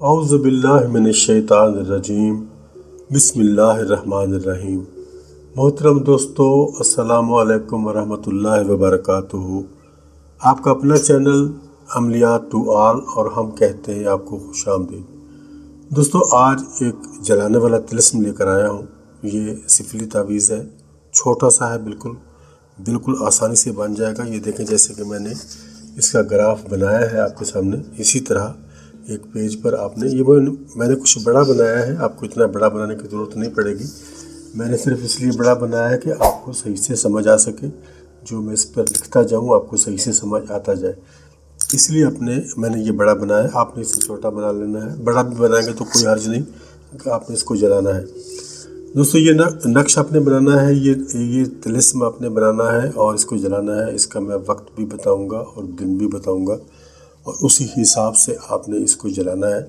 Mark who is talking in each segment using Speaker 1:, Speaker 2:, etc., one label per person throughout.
Speaker 1: اعوذ باللہ من الشیطان الرجیم، بسم اللہ الرحمن الرحیم۔ محترم دوستو، السلام علیکم ورحمۃ اللہ وبرکاتہ۔ آپ کا اپنا چینل عملیات ٹو آل اور ہم کہتے ہیں آپ کو خوش آمدید۔ دوستو، آج ایک جلانے والا طلسم لے کر آیا ہوں۔ یہ سفلی تعویذ ہے، چھوٹا سا ہے، بالکل آسانی سے بن جائے گا۔ یہ دیکھیں، جیسے کہ میں نے اس کا گراف بنایا ہے آپ کے سامنے، اسی طرح ایک پیج پر آپ نے میں نے کچھ بڑا بنایا ہے۔ آپ کو اتنا بڑا بنانے کی ضرورت نہیں پڑے گی، میں نے صرف اس لیے بڑا بنایا ہے کہ آپ کو صحیح سے سمجھ آ سکے، جو میں اس پر لکھتا جاؤں آپ کو صحیح سے سمجھ آتا جائے، اس لیے میں نے یہ بڑا بنایا ہے۔ آپ نے اسے چھوٹا بنا لینا ہے، بڑا بھی بنائیں گے تو کوئی حرج نہیں کہ آپ نے اس کو جلانا ہے۔ دوستو، یہ نقش آپ نے بنانا ہے، یہ طلسم آپ نے بنانا ہے اور اس کو جلانا ہے۔ اس کا میں وقت بھی بتاؤں گا اور دن بھی بتاؤں گا، اور اسی حساب سے آپ نے اس کو جلانا ہے۔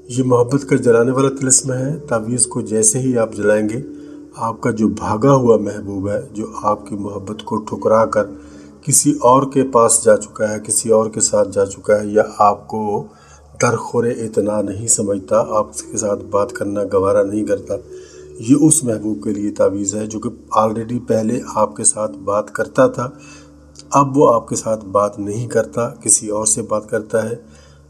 Speaker 1: یہ محبت کا جلانے والا طلسم ہے۔ تعویذ کو جیسے ہی آپ جلائیں گے، آپ کا جو بھاگا ہوا محبوب ہے، جو آپ کی محبت کو ٹھکرا کر کسی اور کے پاس جا چکا ہے، کسی اور کے ساتھ جا چکا ہے، یا آپ کو درخور اعتنا نہیں سمجھتا، آپ کے ساتھ بات کرنا گوارا نہیں کرتا، یہ اس محبوب کے لیے تعویذ ہے جو کہ آلریڈی پہلے آپ کے ساتھ بات کرتا تھا، اب وہ آپ کے ساتھ بات نہیں کرتا، کسی اور سے بات کرتا ہے۔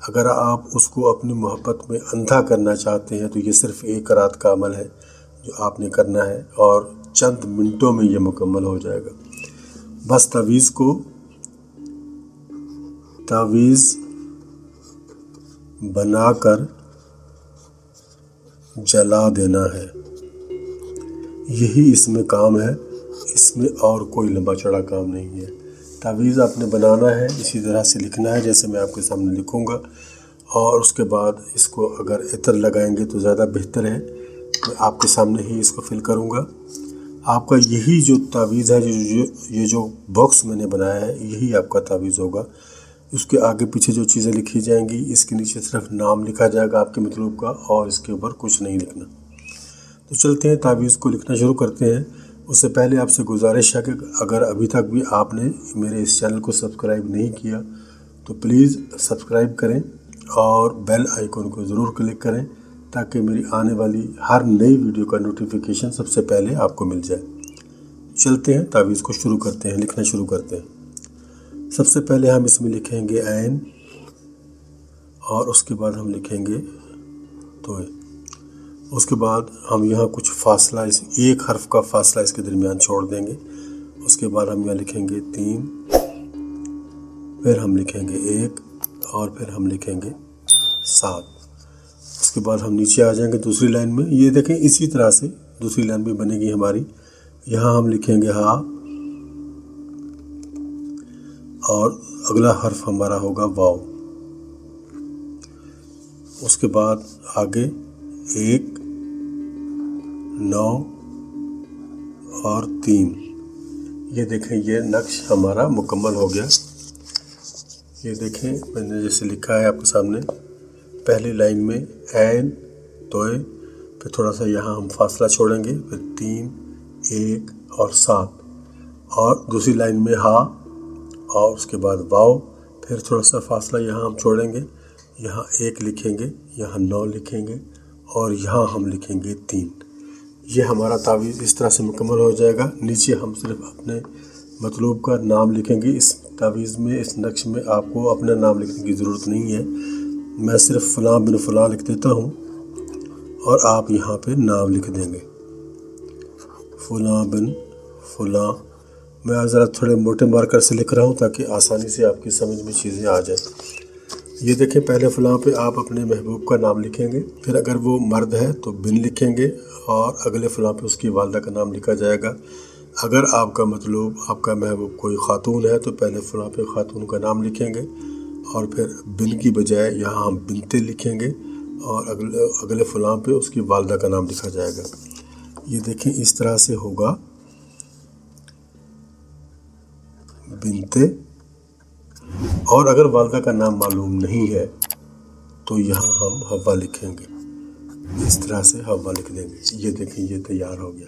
Speaker 1: اگر آپ اس کو اپنی محبت میں اندھا کرنا چاہتے ہیں تو یہ صرف ایک رات کا عمل ہے جو آپ نے کرنا ہے، اور چند منٹوں میں یہ مکمل ہو جائے گا۔ بس تعویذ بنا کر جلا دینا ہے، یہی اس میں کام ہے، اس میں اور کوئی لمبا چوڑا کام نہیں ہے۔ تعویذ آپ نے بنانا ہے، اسی طرح سے لکھنا ہے جیسے میں آپ کے سامنے لکھوں گا، اور اس کے بعد اس کو اگر عطر لگائیں گے تو زیادہ بہتر ہے۔ میں آپ کے سامنے ہی اس کو فل کروں گا۔ آپ کا یہی جو تعویذ ہے، یہ جو باکس میں نے بنایا ہے، یہی آپ کا تعویذ ہوگا۔ اس کے آگے پیچھے جو چیزیں لکھی جائیں گی، اس کے نیچے صرف نام لکھا جائے گا آپ کے مطلوب کا، اور اس کے اوپر کچھ نہیں لکھنا۔ تو چلتے ہیں تعویذ کو لکھنا شروع کرتے ہیں۔ اس سے پہلے آپ سے گزارش ہے کہ اگر ابھی تک بھی آپ نے میرے اس چینل کو سبسکرائب نہیں کیا تو پلیز سبسکرائب کریں اور بیل آئیکن کو ضرور کلک کریں، تاکہ میری آنے والی ہر نئی ویڈیو کا نوٹیفیکیشن سب سے پہلے آپ کو مل جائے۔ چلتے ہیں تعویذ کو شروع کرتے ہیں، لکھنا شروع کرتے ہیں۔ سب سے پہلے ہم اس میں لکھیں گے عین، اور اس کے بعد ہم لکھیں گے توئے۔ اس کے بعد ہم یہاں کچھ فاصلہ، ایک حرف کا فاصلہ اس کے درمیان چھوڑ دیں گے۔ اس کے بعد ہم یہاں لکھیں گے 3، پھر ہم لکھیں گے 1، اور پھر ہم لکھیں گے 7۔ اس کے بعد ہم نیچے آ جائیں گے دوسری لائن میں۔ یہ دیکھیں، اسی طرح سے دوسری لائن بھی بنے گی ہماری۔ یہاں ہم لکھیں گے ہا، اور اگلا حرف ہمارا ہوگا واو۔ اس کے بعد آگے 1، 9 اور 3۔ یہ دیکھیں، یہ نقش ہمارا مکمل ہو گیا۔ یہ دیکھیں، میں نے جیسے لکھا ہے آپ کے سامنے، پہلی لائن میں عین، توئے، پھر تھوڑا سا یہاں ہم فاصلہ چھوڑیں گے، پھر 3، 1 اور 7، اور دوسری لائن میں ہا، اور اس کے بعد واو، پھر تھوڑا سا فاصلہ یہاں ہم چھوڑیں گے، یہاں 1 لکھیں گے، یہاں 9 لکھیں گے، اور یہاں ہم لکھیں گے 3۔ یہ ہمارا تعویذ اس طرح سے مکمل ہو جائے گا۔ نیچے ہم صرف اپنے مطلوب کا نام لکھیں گے۔ اس تعویذ میں، اس نقش میں آپ کو اپنا نام لکھنے کی ضرورت نہیں ہے، میں صرف فلاں بن فلاں لکھ دیتا ہوں، اور آپ یہاں پہ نام لکھ دیں گے، فلاں بن فلاں۔ میں ذرا تھوڑے موٹے مارکر سے لکھ رہا ہوں تاکہ آسانی سے آپ کی سمجھ میں چیزیں آ جائیں۔ یہ دیکھیں، پہلے فلاں پہ آپ اپنے محبوب کا نام لکھیں گے، پھر اگر وہ مرد ہے تو بن لکھیں گے، اور اگلے فلاں پہ اس کی والدہ کا نام لکھا جائے گا۔ اگر آپ کا مطلوب، آپ کا محبوب کوئی خاتون ہے تو پہلے فلاں پہ خاتون کا نام لکھیں گے، اور پھر بن کی بجائے یہاں ہم بنتے لکھیں گے، اور اگلے فلاں پہ اس کی والدہ کا نام لکھا جائے گا۔ یہ دیکھیں، اس طرح سے ہوگا بنتے، اور اگر والدہ کا نام معلوم نہیں ہے تو یہاں ہم حوا لکھیں گے، اس طرح سے حوا لکھ دیں گے۔ یہ دیکھیں، یہ تیار ہو گیا۔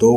Speaker 1: 2